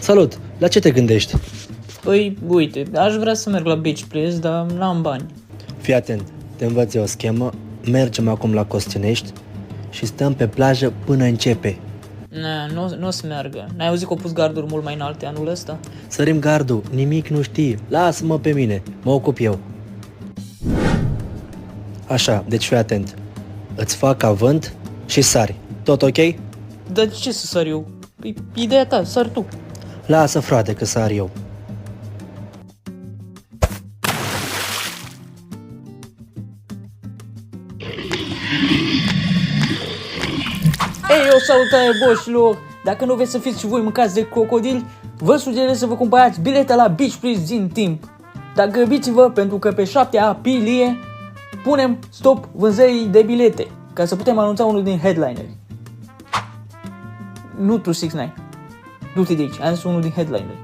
Salut! La ce te gândești? Păi, uite, aș vrea să merg la Beach Place, dar n-am bani. Fii atent, te învăț eu o schemă, mergem acum la Costinești și stăm pe plajă până începe. Nu o să meargă. N-ai auzit că au pus garduri mult mai înalte anul ăsta? Sărim gardul, nimic nu știi, lasă-mă pe mine, mă ocup eu. Așa, deci fii atent, îți fac avânt și sari, tot ok? Dar ce să sar eu? Păi, ideea ta, sar tu. Lasă frate că sar eu. Ei, o salutare, boșilor! Dacă nu vreți să fiți și voi mâncați de crocodili, vă sugerez să vă cumpărați bilete la Beach Place din timp. Dar grăbiți-vă, pentru că pe 7 aprilie punem stop vânzării de bilete, ca să putem anunța unul din headlineri. Nu tu 6ix9ine. Du-te de aici, am zis unul din headlineri.